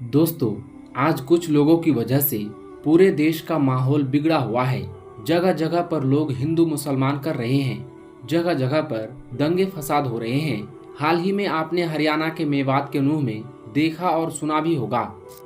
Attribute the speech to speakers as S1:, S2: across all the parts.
S1: दोस्तों, आज कुछ लोगों की वजह से पूरे देश का माहौल बिगड़ा हुआ है। जगह जगह पर लोग हिंदू मुसलमान कर रहे हैं। जगह जगह पर दंगे फसाद हो रहे हैं। हाल ही में आपने हरियाणा के मेवात के नूह में देखा और सुना भी होगा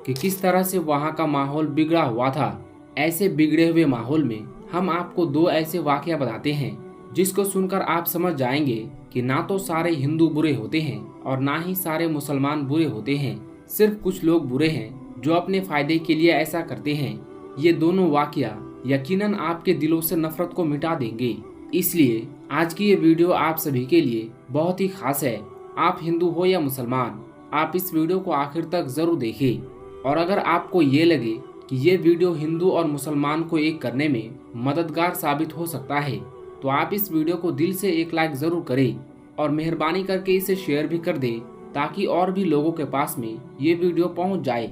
S1: कि किस तरह से वहां का माहौल बिगड़ा हुआ था। ऐसे बिगड़े हुए माहौल में हम आपको दो ऐसे वाकया बताते हैं जिसको सुनकर आप समझ जाएंगे कि ना तो सारे हिंदू बुरे होते हैं और ना ही सारे मुसलमान बुरे होते हैं। सिर्फ कुछ लोग बुरे हैं जो अपने फायदे के लिए ऐसा करते हैं। ये दोनों वाकया यकीनन आपके दिलों से नफरत को मिटा देंगे। इसलिए आज की ये वीडियो आप सभी के लिए बहुत ही खास है। आप हिंदू हो या मुसलमान, आप इस वीडियो को आखिर तक जरूर देखें। और अगर आपको ये लगे कि ये वीडियो हिंदू और मुसलमान को एक करने में मददगार साबित हो सकता है तो आप इस वीडियो को दिल से एक लाइक जरूर करें और मेहरबानी करके इसे शेयर भी कर दें ताकि और भी लोगों के पास में ये वीडियो पहुंच जाए।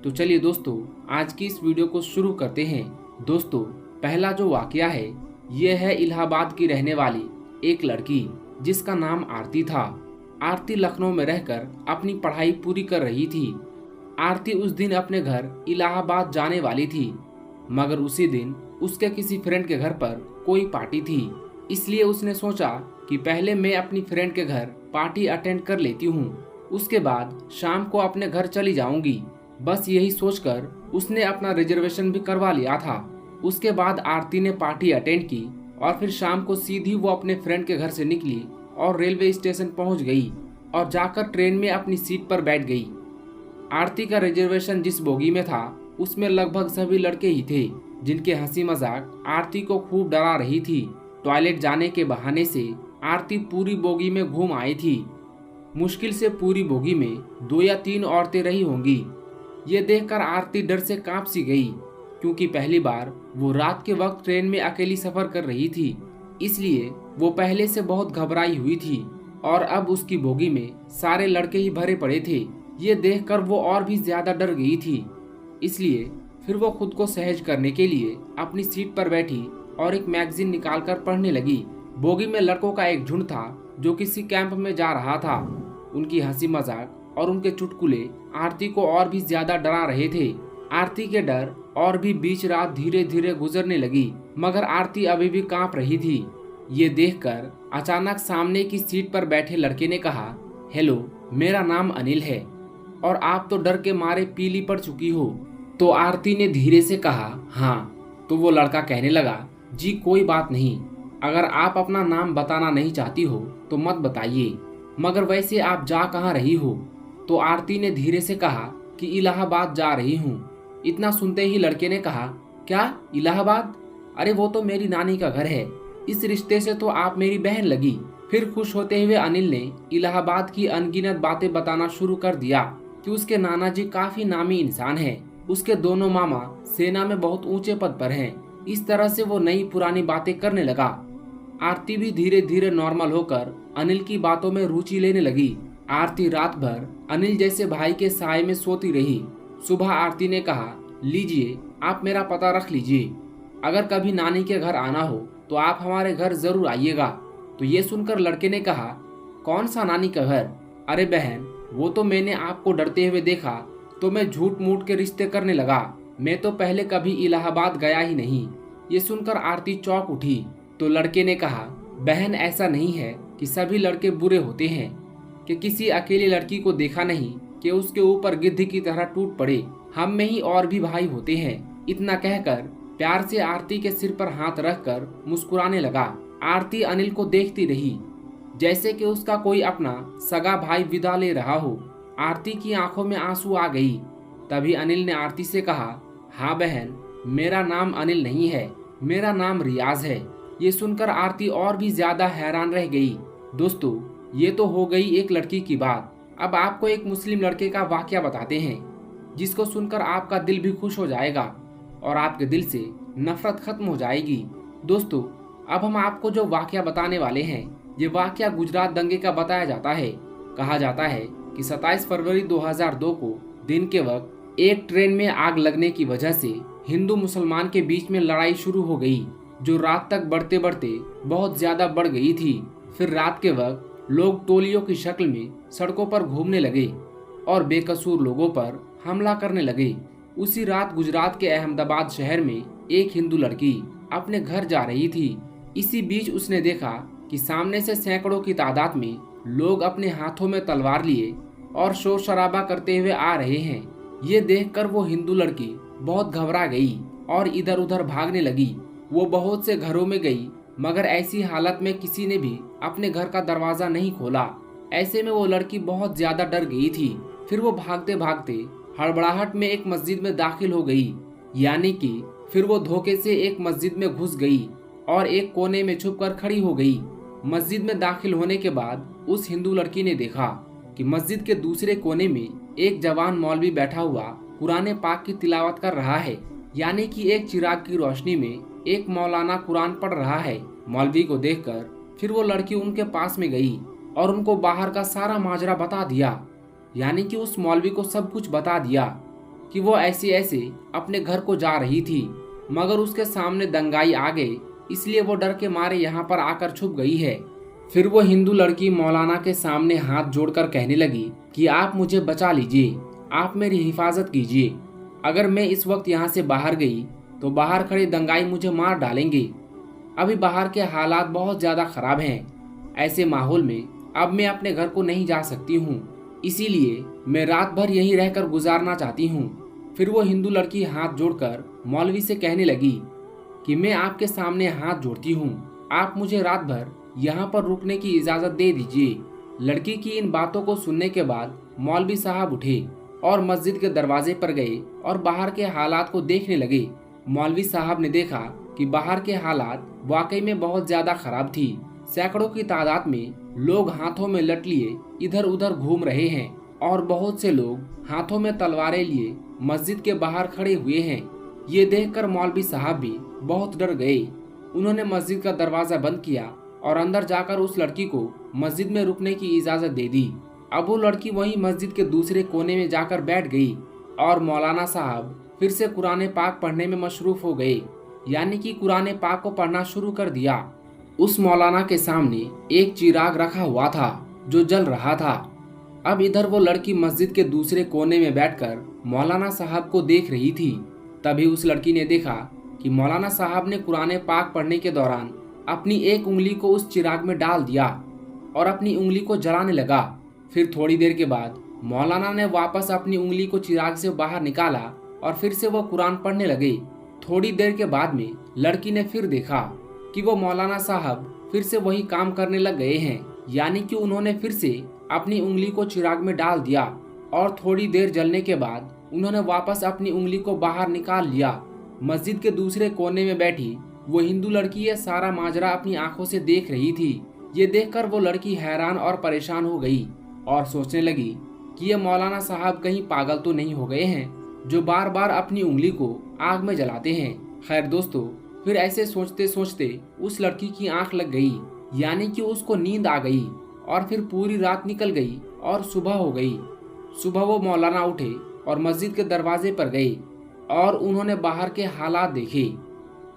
S1: तो चलिए दोस्तों, आज की इस वीडियो को शुरू करते हैं। दोस्तों, पहला जो वाकया है ये है इलाहाबाद की रहने वाली एक लड़की जिसका नाम आरती था। आरती लखनऊ में रहकर अपनी पढ़ाई पूरी कर रही थी। आरती उस दिन अपने घर इलाहाबाद जाने वाली थी, मगर उसी दिन उसके किसी फ्रेंड के घर पर कोई पार्टी थी। इसलिए उसने सोचा कि पहले मैं अपनी फ्रेंड के घर पार्टी अटेंड कर लेती हूँ, उसके बाद शाम को अपने घर चली जाऊंगी। बस यही सोचकर उसने अपना रिजर्वेशन भी करवा लिया था। उसके बाद आरती ने पार्टी अटेंड की और फिर शाम को सीधी वो अपने फ्रेंड के घर से निकली और रेलवे स्टेशन पहुंच गई और जाकर ट्रेन में अपनी सीट पर बैठ गई। आरती का रिजर्वेशन जिस बोगी में था उसमें लगभग सभी लड़के ही थे जिनके हंसी मजाक आरती को खूब डरा रही थी। टॉयलेट जाने के बहाने से आरती पूरी बोगी में घूम आई थी। मुश्किल से पूरी बोगी में 2 या 3 औरतें रही होंगी। ये देखकर आरती डर से कांप सी गई, क्योंकि पहली बार वो रात के वक्त ट्रेन में अकेली सफर कर रही थी। इसलिए वो पहले से बहुत घबराई हुई थी और अब उसकी बोगी में सारे लड़के ही भरे पड़े थे। ये देखकर वो और भी ज्यादा डर गई थी। इसलिए फिर वो खुद को सहज करने के लिए अपनी सीट पर बैठी और एक मैगजीन निकालकर पढ़ने लगी। बोगी में लड़कों का एक झुंड था जो किसी कैंप में जा रहा था। उनकी हंसी मजाक और उनके चुटकुले आरती को और भी ज्यादा डरा रहे थे। आरती के डर और भी बीच रात धीरे धीरे गुजरने लगी, मगर आरती अभी भी कांप रही थी। ये देखकर अचानक सामने की सीट पर बैठे लड़के ने कहा, हेलो, मेरा नाम अनिल है और आप तो डर के मारे पीली पड़ चुकी हो। तो आरती ने धीरे से कहा, हाँ। तो वो लड़का कहने लगा, जी कोई बात नहीं, अगर आप अपना नाम बताना नहीं चाहती हो तो मत बताइए, मगर वैसे आप जा कहाँ रही हो? तो आरती ने धीरे से कहा कि इलाहाबाद जा रही हूँ। इतना सुनते ही लड़के ने कहा, क्या इलाहाबाद? अरे वो तो मेरी नानी का घर है, इस रिश्ते से तो आप मेरी बहन लगी। फिर खुश होते हुए अनिल ने इलाहाबाद की अनगिनत बातें बताना शुरू कर दिया कि उसके नाना जी काफी नामी इंसान हैं, उसके दोनों मामा सेना में बहुत ऊंचे पद पर हैं। इस तरह से वो नई पुरानी बातें करने लगा। आरती भी धीरे धीरे नॉर्मल होकर अनिल की बातों में रुचि लेने लगी। आरती रात भर अनिल जैसे भाई के साए में सोती रही। सुबह आरती ने कहा, लीजिए आप मेरा पता रख लीजिए, अगर कभी नानी के घर आना हो तो आप हमारे घर जरूर आइएगा। तो ये सुनकर लड़के ने कहा, कौन सा नानी का घर? अरे बहन, वो तो मैंने आपको डरते हुए देखा तो मैं झूठ मूठ के रिश्ते करने लगा। मैं तो पहले कभी इलाहाबाद गया ही नहीं। ये सुनकर आरती चौंक उठी। तो लड़के ने कहा, बहन ऐसा नहीं है कि सभी लड़के बुरे होते हैं, कि किसी अकेली लड़की को देखा नहीं कि उसके ऊपर गिद्ध की तरह टूट पड़े। हम में ही और भी भाई होते हैं। इतना कहकर प्यार से आरती के सिर पर हाथ रखकर मुस्कुराने लगा। आरती अनिल को देखती रही जैसे कि उसका कोई अपना सगा भाई विदा ले रहा हो। आरती की आंखों में आंसू आ गई। तभी अनिल ने आरती से कहा, हाँ बहन, मेरा नाम अनिल नहीं है, मेरा नाम रियाज है। ये सुनकर आरती और भी ज्यादा हैरान रह गई। दोस्तों, ये तो हो गई एक लड़की की बात। अब आपको एक मुस्लिम लड़के का वाकया बताते हैं जिसको सुनकर आपका दिल भी खुश हो जाएगा और आपके दिल से नफरत खत्म हो जाएगी। दोस्तों, अब हम आपको जो वाकया बताने वाले हैं ये वाकया गुजरात दंगे का बताया जाता है। कहा जाता है कि 27 फरवरी 2002 को दिन के वक्त एक ट्रेन में आग लगने की वजह से हिंदू मुसलमान के बीच में लड़ाई शुरू हो गई, जो रात तक बढ़ते बढ़ते बहुत ज्यादा बढ़ गई थी। फिर रात के वक्त लोग टोलियों की शक्ल में सड़कों पर घूमने लगे और बेकसूर लोगों पर हमला करने लगे। उसी रात गुजरात के अहमदाबाद शहर में एक हिंदू लड़की अपने घर जा रही थी। इसी बीच उसने देखा कि सामने से सैकड़ों की तादाद में लोग अपने हाथों में तलवार लिए और शोर शराबा करते हुए आ रहे हैं। ये देखकर वो हिंदू लड़की बहुत घबरा गई और इधर उधर भागने लगी। वो बहुत से घरों में गई, मगर ऐसी हालत में किसी ने भी अपने घर का दरवाजा नहीं खोला। ऐसे में वो लड़की बहुत ज्यादा डर गई थी। फिर वो भागते भागते हड़बड़ाहट में एक मस्जिद में दाखिल हो गई। यानी कि फिर वो धोखे से एक मस्जिद में घुस गई और एक कोने में छुपकर खड़ी हो गई। मस्जिद में दाखिल होने के बाद उस हिंदू लड़की ने देखा कि मस्जिद के दूसरे कोने में एक जवान मौलवी बैठा हुआ कुरान पाक की तिलावत कर रहा है। यानी कि एक चिराग की रोशनी में एक मौलाना कुरान पढ़ रहा है। मौलवी को देखकर फिर वो लड़की उनके पास में गई और उनको बाहर का सारा माजरा बता दिया। यानी कि उस मौलवी को सब कुछ बता दिया कि वो ऐसे ऐसे अपने घर को जा रही थी, मगर उसके सामने दंगाई आ गए, इसलिए वो डर के मारे यहाँ पर आकर छुप गई है। फिर वो हिंदू लड़की मौलाना के सामने हाथ जोड़कर कहने लगी कि आप मुझे बचा लीजिए, आप मेरी हिफाजत कीजिए। अगर मैं इस वक्त यहाँ से बाहर गई तो बाहर खड़े दंगाई मुझे मार डालेंगे। अभी बाहर के हालात बहुत ज़्यादा खराब हैं। ऐसे माहौल में अब मैं अपने घर को नहीं जा सकती हूँ, इसीलिए मैं रात भर यहीं रहकर गुजारना चाहती हूँ। फिर वो हिंदू लड़की हाथ जोड़कर मौलवी से कहने लगी कि मैं आपके सामने हाथ जोड़ती हूँ, आप मुझे रात भर यहाँ पर रुकने की इजाज़त दे दीजिए। लड़की की इन बातों को सुनने के बाद मौलवी साहब उठे और मस्जिद के दरवाजे पर गए और बाहर के हालात को देखने लगे। मौलवी साहब ने देखा कि बाहर के हालात वाकई में बहुत ज्यादा खराब थी। सैकड़ों की तादाद में लोग हाथों में लठ लिए इधर उधर घूम रहे हैं और बहुत से लोग हाथों में तलवारें लिए मस्जिद के बाहर खड़े हुए हैं। ये देखकर मौलवी साहब भी बहुत डर गए। उन्होंने मस्जिद का दरवाजा बंद किया और अंदर जाकर उस लड़की को मस्जिद में रुकने की इजाजत दे दी। अब वो लड़की वहीं मस्जिद के दूसरे कोने में जाकर बैठ गई और मौलाना साहब फिर से कुरान पाक पढ़ने में मशरूफ हो गए। यानी कि कुरान पाक को पढ़ना शुरू कर दिया। उस मौलाना के सामने एक चिराग रखा हुआ था जो जल रहा था। अब इधर वो लड़की मस्जिद के दूसरे कोने में बैठकर मौलाना साहब को देख रही थी। तभी उस लड़की ने देखा कि मौलाना साहब ने कुरान पाक पढ़ने के दौरान अपनी एक उंगली को उस चिराग में डाल दिया और अपनी उंगली को जलाने लगा। फिर थोड़ी देर के बाद मौलाना ने वापस अपनी उंगली को चिराग से बाहर निकाला और फिर से वो कुरान पढ़ने लगे। थोड़ी देर के बाद में लड़की ने फिर देखा कि वो मौलाना साहब फिर से वही काम करने लग गए हैं। यानी कि उन्होंने फिर से अपनी उंगली को चिराग में डाल दिया और थोड़ी देर जलने के बाद उन्होंने वापस अपनी उंगली को बाहर निकाल लिया। मस्जिद के दूसरे कोने में बैठी वो हिंदू लड़की ये सारा माजरा अपनी आंखों से देख रही थी। ये देखकर वो लड़की हैरान और परेशान हो गई और सोचने लगी कि ये मौलाना साहब कहीं पागल तो नहीं हो गए हैं जो बार बार अपनी उंगली को आग में जलाते हैं। खैर दोस्तों, फिर ऐसे सोचते सोचते उस लड़की की आंख लग गई, यानी कि उसको नींद आ गई और फिर पूरी रात निकल गई और सुबह हो गई। सुबह वो मौलाना उठे और मस्जिद के दरवाजे पर गए और उन्होंने बाहर के हालात देखे।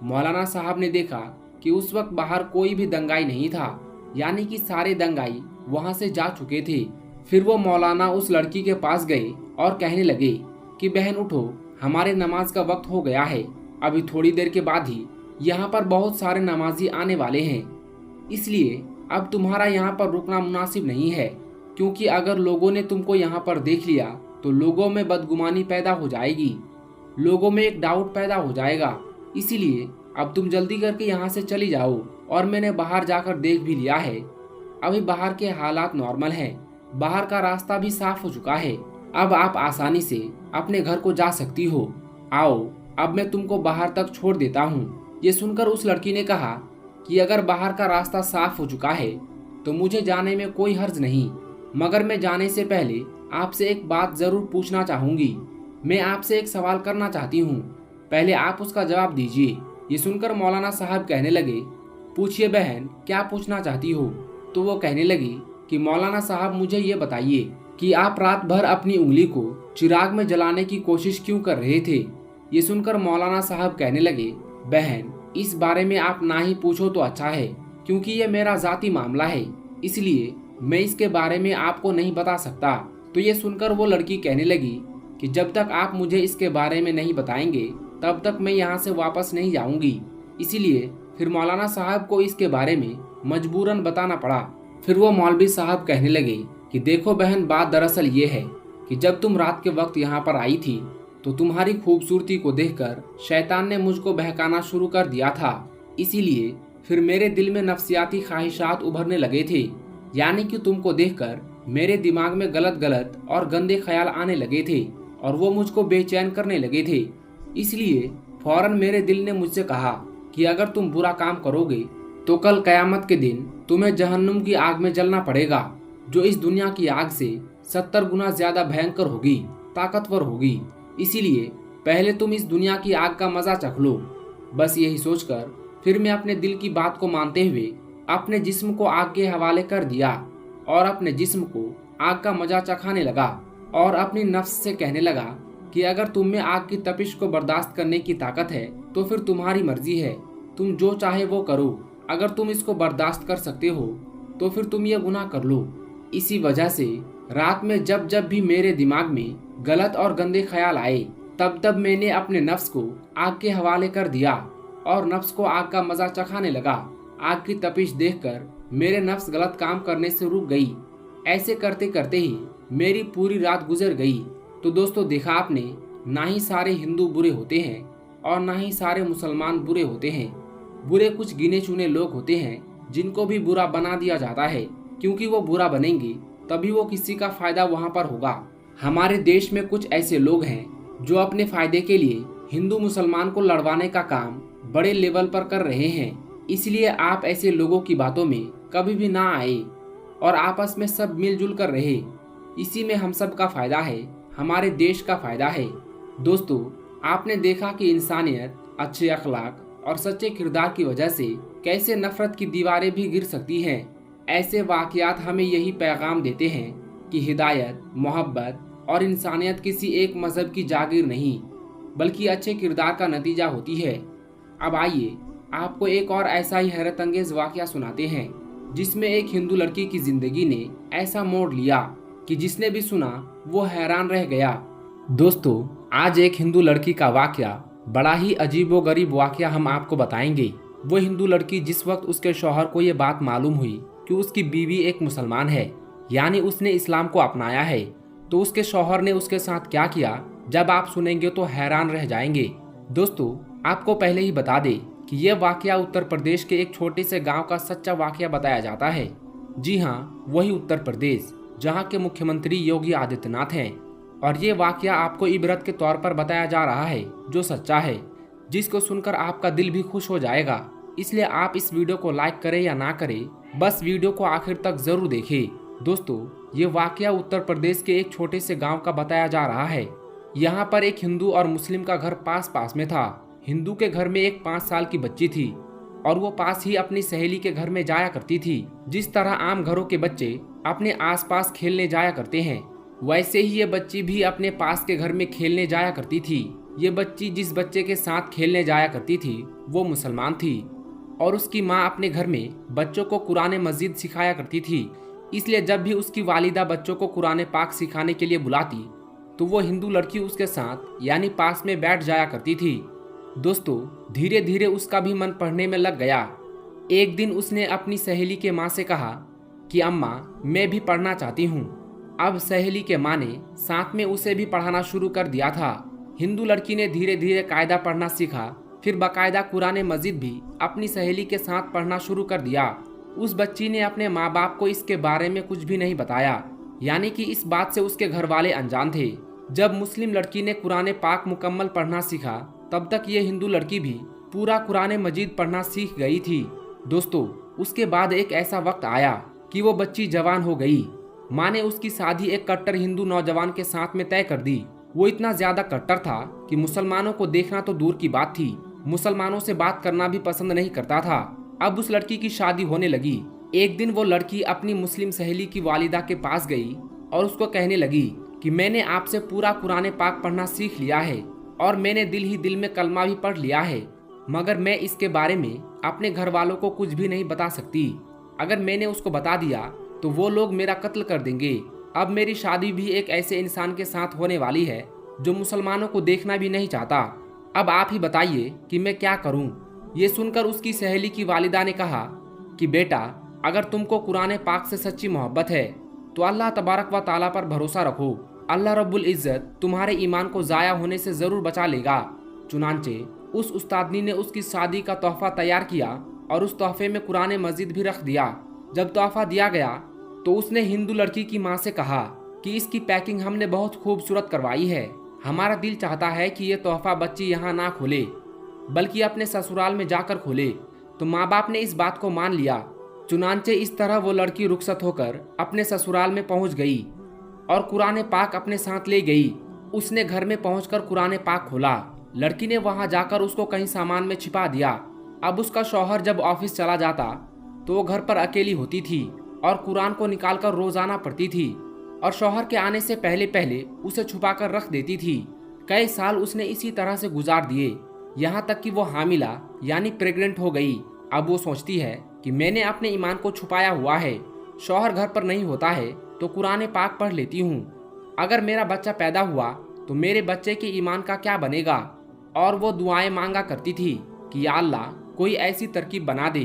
S1: मौलाना साहब ने देखा कि उस वक्त बाहर कोई भी दंगाई नहीं था, यानी कि सारे दंगाई वहां से जा चुके थे। फिर वो मौलाना उस लड़की के पास गए और कहने लगे कि बहन उठो, हमारे नमाज का वक्त हो गया है। अभी थोड़ी देर के बाद ही यहाँ पर बहुत सारे नमाजी आने वाले हैं, इसलिए अब तुम्हारा यहाँ पर रुकना मुनासिब नहीं है, क्योंकि अगर लोगों ने तुमको यहाँ पर देख लिया तो लोगों में बदगुमानी पैदा हो जाएगी, लोगों में एक डाउट पैदा हो जाएगा। इसीलिए अब तुम जल्दी करके यहाँ से चली जाओ। और मैंने बाहर जाकर देख भी लिया है, अभी बाहर के हालात नॉर्मल हैं, बाहर का रास्ता भी साफ हो चुका है। अब आप आसानी से अपने घर को जा सकती हो। आओ, अब मैं तुमको बाहर तक छोड़ देता हूँ। ये सुनकर उस लड़की ने कहा कि अगर बाहर का रास्ता साफ हो चुका है तो मुझे जाने में कोई हर्ज नहीं, मगर मैं जाने से पहले आपसे एक बात जरूर पूछना चाहूंगी। मैं आपसे एक सवाल करना चाहती हूँ, पहले आप उसका जवाब दीजिए। ये सुनकर मौलाना साहब कहने लगे, पूछिए बहन, क्या पूछना चाहती हो? तो वो कहने लगी कि मौलाना साहब मुझे ये बताइए कि आप रात भर अपनी उंगली को चिराग में जलाने की कोशिश क्यों कर रहे थे? ये सुनकर मौलाना साहब कहने लगे, बहन इस बारे में आप ना ही पूछो तो अच्छा है, क्योंकि ये मेरा जाती मामला है, इसलिए मैं इसके बारे में आपको नहीं बता सकता। तो ये सुनकर वो लड़की कहने लगी कि जब तक आप मुझे इसके बारे में नहीं बताएंगे तब तक मैं यहाँ से वापस नहीं जाऊंगी। इसीलिए फिर मौलाना साहब को इसके बारे में मजबूरन बताना पड़ा। फिर वो मौलवी साहब कहने लगे कि देखो बहन, बात दरअसल ये है कि जब तुम रात के वक्त यहाँ पर आई थी तो तुम्हारी खूबसूरती को देखकर शैतान ने मुझको बहकाना शुरू कर दिया था। इसीलिए फिर मेरे दिल में नफ्सियाती ख्वाहिशात उभरने लगे थे, यानी कि तुमको देखकर मेरे दिमाग में गलत गलत और गंदे ख्याल आने लगे थे और वो मुझको बेचैन करने लगे थे। इसलिए फौरन मेरे दिल ने मुझसे कहा कि अगर तुम बुरा काम करोगे तो कल कयामत के दिन तुम्हें जहन्नुम की आग में जलना पड़ेगा, जो इस दुनिया की आग से 70 गुना ज्यादा भयंकर होगी, ताकतवर होगी। इसीलिए पहले तुम इस दुनिया की आग का मजा चख लो। बस यही सोचकर फिर मैं अपने दिल की बात को मानते हुए अपने जिस्म को आग के हवाले कर दिया और अपने जिस्म को आग का मजा चखाने लगा और अपनी नफ्स से कहने लगा कि अगर तुम में आग की तपिश को बर्दाश्त करने की ताकत है तो फिर तुम्हारी मर्जी है, तुम जो चाहे वो करो। अगर तुम इसको बर्दाश्त कर सकते हो तो फिर तुम ये गुनाह कर लो। इसी वजह से रात में जब जब भी मेरे दिमाग में गलत और गंदे ख्याल आए तब तब मैंने अपने नफ्स को आग के हवाले कर दिया और नफ्स को आग का मजा चखाने लगा। आग की तपिश देखकर मेरे नफ्स गलत काम करने से रुक गई। ऐसे करते करते ही मेरी पूरी रात गुजर गई। तो दोस्तों, देखा आपने, ना ही सारे हिंदू बुरे होते हैं और ना ही सारे मुसलमान बुरे होते हैं। बुरे कुछ गिने चुने लोग होते हैं जिनको भी बुरा बना दिया जाता है, क्योंकि वो बुरा बनेंगे तभी वो किसी का फायदा वहाँ पर होगा। हमारे देश में कुछ ऐसे लोग हैं जो अपने फायदे के लिए हिंदू मुसलमान को लड़वाने का काम बड़े लेवल पर कर रहे हैं। इसलिए आप ऐसे लोगों की बातों में कभी भी ना आए और आपस में सब मिलजुल कर रहे। इसी में हम सब का फायदा है, हमारे देश का फायदा है। दोस्तों, आपने देखा कि इंसानियत, अच्छे अखलाक और सच्चे किरदार की वजह से कैसे नफरत की दीवारें भी गिर सकती हैं। ऐसे वाकयात हमें यही पैगाम देते हैं कि हिदायत, मोहब्बत और इंसानियत किसी एक मजहब की जागीर नहीं बल्कि अच्छे किरदार का नतीजा होती है। अब आइए आपको एक और ऐसा ही हैरत अंगेज वाकया सुनाते हैं जिसमें एक हिंदू लड़की की जिंदगी ने ऐसा मोड़ लिया कि जिसने भी सुना वो हैरान रह गया। दोस्तों, आज एक हिंदू लड़की का वाकया, बड़ा ही अजीबोगरीब वाकया हम आपको बताएंगे। वो हिंदू लड़की जिस वक्त उसके शौहर को ये बात मालूम हुई कि उसकी बीवी एक मुसलमान है, यानी उसने इस्लाम को अपनाया है, तो उसके शौहर ने उसके साथ क्या किया, जब आप सुनेंगे तो हैरान रह जाएंगे। दोस्तों, आपको पहले ही बता दें कि यह वाकया उत्तर प्रदेश के एक छोटे से गांव का सच्चा वाकया बताया जाता है। जी हाँ, वही उत्तर प्रदेश जहां के मुख्यमंत्री योगी आदित्यनाथ हैं। और ये वाकया आपको इबरत के तौर पर बताया जा रहा है जो सच्चा है, जिसको सुनकर आपका दिल भी खुश हो जाएगा। इसलिए आप इस वीडियो को लाइक करें या ना करें, बस वीडियो को आखिर तक जरूर देखें। दोस्तों, ये वाकया उत्तर प्रदेश के एक छोटे से गांव का बताया जा रहा है। यहाँ पर एक हिंदू और मुस्लिम का घर पास पास में था। हिंदू के घर में एक 5 साल की बच्ची थी और वो पास ही अपनी सहेली के घर में जाया करती थी। जिस तरह आम घरों के बच्चे अपने आसपास खेलने जाया करते हैं, वैसे ही ये बच्ची भी अपने पास के घर में खेलने जाया करती थी। ये बच्ची जिस बच्चे के साथ खेलने जाया करती थी वो मुसलमान थी और उसकी माँ अपने घर में बच्चों को कुरान मजीद सिखाया करती थी। इसलिए जब भी उसकी वालिदा बच्चों को कुरान पाक सिखाने के लिए बुलाती तो वो हिंदू लड़की उसके साथ यानी पास में बैठ जाया करती थी। दोस्तों, धीरे धीरे उसका भी मन पढ़ने में लग गया। एक दिन उसने अपनी सहेली के माँ से कहा कि अम्मा, मैं भी पढ़ना चाहती हूँ। अब सहेली के माँ ने साथ में उसे भी पढ़ाना शुरू कर दिया था। हिंदू लड़की ने धीरे धीरे कायदा पढ़ना सीखा, फिर बाकायदा कुरान मजीद भी अपनी सहेली के साथ पढ़ना शुरू कर दिया। उस बच्ची ने अपने माँ बाप को इसके बारे में कुछ भी नहीं बताया, यानी कि इस बात से उसके घर वाले अनजान थे। जब मुस्लिम लड़की ने कुरान पाक मुकम्मल पढ़ना सीखा तब तक ये हिंदू लड़की भी पूरा कुरान मजीद पढ़ना सीख गई थी। दोस्तों, उसके बाद एक ऐसा वक्त आया कि वो बच्ची जवान हो गई। माँ ने उसकी शादी एक कट्टर हिंदू नौजवान के साथ में तय कर दी। वो इतना ज्यादा कट्टर था कि मुसलमानों को देखना तो दूर की बात थी, मुसलमानों से बात करना भी पसंद नहीं करता था। अब उस लड़की की शादी होने लगी। एक दिन वो लड़की अपनी मुस्लिम सहेली की वालिदा के पास गई और उसको कहने लगी कि मैंने आपसे पूरा कुरान पाक पढ़ना सीख लिया है और मैंने दिल ही दिल में कलमा भी पढ़ लिया है, मगर मैं इसके बारे में अपने घर वालों को कुछ भी नहीं बता सकती। अगर मैंने उसको बता दिया तो वो लोग मेरा कत्ल कर देंगे। अब मेरी शादी भी एक ऐसे इंसान के साथ होने वाली है जो मुसलमानों को देखना भी नहीं चाहता। अब आप ही बताइए कि मैं क्या करूं। ये सुनकर उसकी सहेली की वालिदा ने कहा कि बेटा, अगर तुमको कुरान पाक से सच्ची मोहब्बत है तो अल्लाह तबारक व ताला पर भरोसा रखो। अल्लाह रब्बुल इज़्ज़त तुम्हारे ईमान को ज़ाया होने से ज़रूर बचा लेगा। चुनांचे उस उस्तादनी ने उसकी शादी का तोहफा तैयार किया और उस तोहफे में कुरान मजीद भी रख दिया। जब तोहफा दिया गया तो उसने हिंदू लड़की की माँ से कहा कि इसकी पैकिंग हमने बहुत खूबसूरत करवाई है। हमारा दिल चाहता है कि ये तोहफा बच्ची यहाँ ना खोले बल्कि अपने ससुराल में जाकर खोले। तो माँ बाप ने इस बात को मान लिया। चुनांचे इस तरह वो लड़की रुखसत होकर अपने ससुराल में पहुँच गई और कुरान पाक अपने साथ ले गई। उसने घर में पहुंचकर कुरान पाक खोला। लड़की ने वहां जाकर उसको कहीं सामान में छिपा दिया। अब उसका शौहर जब ऑफिस चला जाता तो वो घर पर अकेली होती थी और कुरान को निकालकर रोजाना पढ़ती थी और शौहर के आने से पहले पहले उसे छुपाकर रख देती थी। कई साल उसने इसी तरह से गुजार दिए, यहाँ तक कि वो हामिला यानी प्रेग्नेंट हो गई। अब वो सोचती है कि मैंने अपने ईमान को छुपाया हुआ है, शौहर घर पर नहीं होता है तो कुरान पाक पढ़ लेती हूँ। अगर मेरा बच्चा पैदा हुआ तो मेरे बच्चे के ईमान का क्या बनेगा। और वो दुआएं मांगा करती थी कि या अल्लाह, कोई ऐसी तरकीब बना दे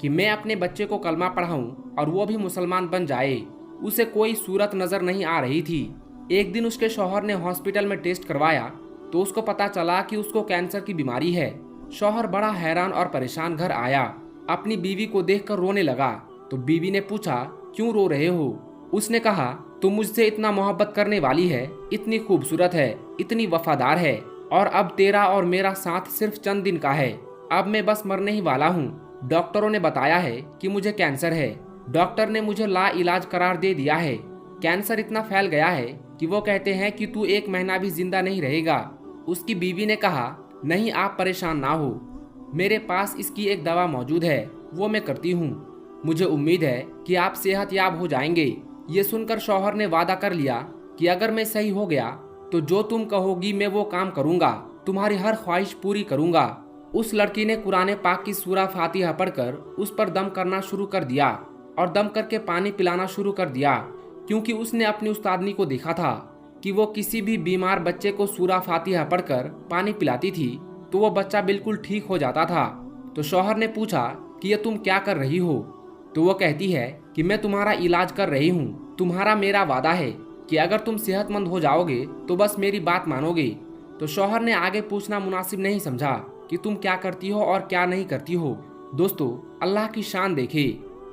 S1: कि मैं अपने बच्चे को कलमा पढ़ाऊँ और वो भी मुसलमान बन जाए। उसे कोई सूरत नज़र नहीं आ रही थी। एक दिन उसके शौहर ने हॉस्पिटल में टेस्ट करवाया तो उसको पता चला कि उसको कैंसर की बीमारी है। शौहर बड़ा हैरान और परेशान घर आया। अपनी बीवी को देखकर रोने लगा तो बीवी ने पूछा, क्यों रो रहे हो? उसने कहा, तुम मुझसे इतना मोहब्बत करने वाली है, इतनी खूबसूरत है, इतनी वफादार है और अब तेरा और मेरा साथ सिर्फ चंद दिन का है। अब मैं बस मरने ही वाला हूँ। डॉक्टरों ने बताया है कि मुझे कैंसर है। डॉक्टर ने मुझे ला इलाज करार दे दिया है। कैंसर इतना फैल गया है कि वो कहते हैं कि तू 1 महीना भी जिंदा नहीं रहेगा। उसकी बीवी ने कहा, नहीं, आप परेशान ना हो, मेरे पास इसकी एक दवा मौजूद है, वो मैं करती हूँ। मुझे उम्मीद है कि आप सेहतयाब हो जाएंगे। ये सुनकर शौहर ने वादा कर लिया कि अगर मैं सही हो गया तो जो तुम कहोगी मैं वो काम करूंगा, तुम्हारी हर ख्वाहिश पूरी करूंगा। उस लड़की ने कुरान पाक की सूरा फातिहा पढ़कर उस पर दम करना शुरू कर दिया और दम करके पानी पिलाना शुरू कर दिया, क्योंकि उसने अपनी उस्तादनी को देखा था कि वो किसी भी बीमार बच्चे को सूरा फातिहा पढ़कर पानी पिलाती थी तो वो बच्चा बिल्कुल ठीक हो जाता था। तो शौहर ने पूछा कि ये तुम क्या कर रही हो? तो वो कहती है कि मैं तुम्हारा इलाज कर रही हूँ। तुम्हारा मेरा वादा है कि अगर तुम सेहतमंद हो जाओगे तो बस मेरी बात मानोगे। तो शौहर ने आगे पूछना मुनासिब नहीं समझा कि तुम क्या करती हो और क्या नहीं करती हो। दोस्तों, अल्लाह की शान देखे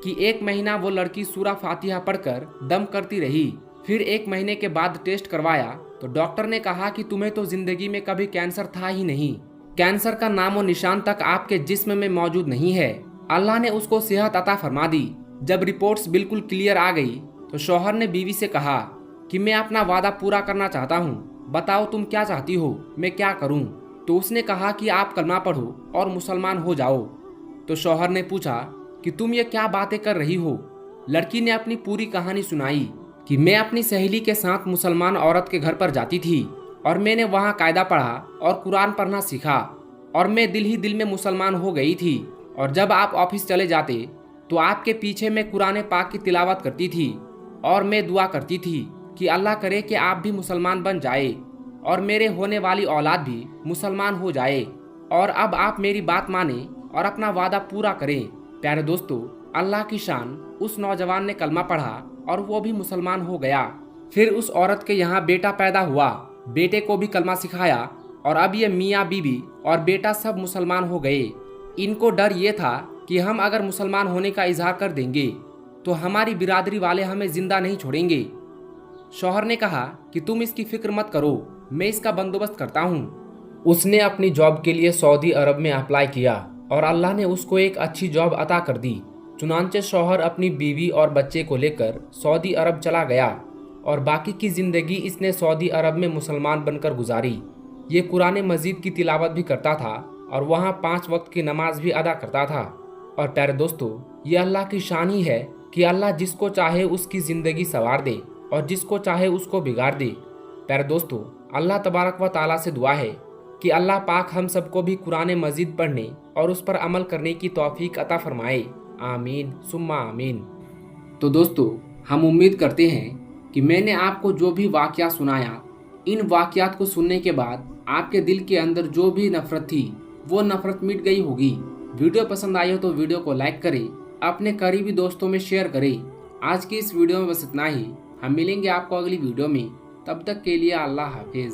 S1: कि 1 महीना वो लड़की सूरा फातिहा पढ़कर दम करती रही। फिर 1 महीने के बाद टेस्ट करवाया तो डॉक्टर ने कहा कि तुम्हें तो जिंदगी में कभी कैंसर था ही नहीं, कैंसर का नामो निशान तक आपके जिस्म में मौजूद नहीं है। अल्लाह ने उसको सेहत अता फरमा दी। जब रिपोर्ट्स बिल्कुल क्लियर आ गई तो शौहर ने बीवी से कहा कि मैं अपना वादा पूरा करना चाहता हूँ, बताओ तुम क्या चाहती हो, मैं क्या करूँ? तो उसने कहा कि आप कलमा पढ़ो और मुसलमान हो जाओ। तो शौहर ने पूछा कि तुम ये क्या बातें कर रही हो? लड़की ने अपनी पूरी कहानी सुनाई कि मैं अपनी सहेली के साथ मुसलमान औरत के घर पर जाती थी और मैंने वहाँ कायदा पढ़ा और कुरान पढ़ना सीखा और मैं दिल ही दिल में मुसलमान हो गई थी। और जब आप ऑफिस चले जाते तो आपके पीछे मैं कुरान पाक की तिलावत करती थी और मैं दुआ करती थी कि अल्लाह करे कि आप भी मुसलमान बन जाए और मेरे होने वाली औलाद भी मुसलमान हो जाए। और अब आप मेरी बात माने और अपना वादा पूरा करें। प्यारे दोस्तों, अल्लाह की शान, उस नौजवान ने कलमा पढ़ा और वो भी मुसलमान हो गया। फिर उस औरत के यहाँ बेटा पैदा हुआ, बेटे को भी कलमा सिखाया और अब ये मियाँ बीबी और बेटा सब मुसलमान हो गए। इनको डर ये था कि हम अगर मुसलमान होने का इजहार कर देंगे तो हमारी बिरादरी वाले हमें जिंदा नहीं छोड़ेंगे। शौहर ने कहा कि तुम इसकी फिक्र मत करो, मैं इसका बंदोबस्त करता हूँ। उसने अपनी जॉब के लिए सऊदी अरब में अप्लाई किया और अल्लाह ने उसको एक अच्छी जॉब अता कर दी। चुनांचे शौहर अपनी बीवी और बच्चे को लेकर सऊदी अरब चला गया और बाकी की ज़िंदगी इसने सऊदी अरब में मुसलमान बनकर गुजारी। ये कुरान मजीद की तिलावत भी करता था और वहाँ 5 वक्त की नमाज भी अदा करता था। और प्यारे दोस्तों, ये अल्लाह की शान ही है कि अल्लाह जिसको चाहे उसकी ज़िंदगी संवार दे और जिसको चाहे उसको बिगाड़ दे। प्यारे दोस्तों, अल्लाह तबारक व ताला से दुआ है कि अल्लाह पाक हम सबको भी कुरान मजीद पढ़ने और उस पर अमल करने की तौफीक अता फरमाए। आमीन सुम्मा आमीन। तो दोस्तों, हम उम्मीद करते हैं कि मैंने आपको जो भी वाक़या सुनाया इन वाकयात को सुनने के बाद आपके दिल के अंदर जो भी नफरत थी वो नफरत मिट गई होगी। वीडियो पसंद आई हो तो वीडियो को लाइक करें, अपने करीबी दोस्तों में शेयर करें। आज की इस वीडियो में बस इतना ही। हम मिलेंगे आपको अगली वीडियो में, तब तक के लिए अल्लाह हाफिज।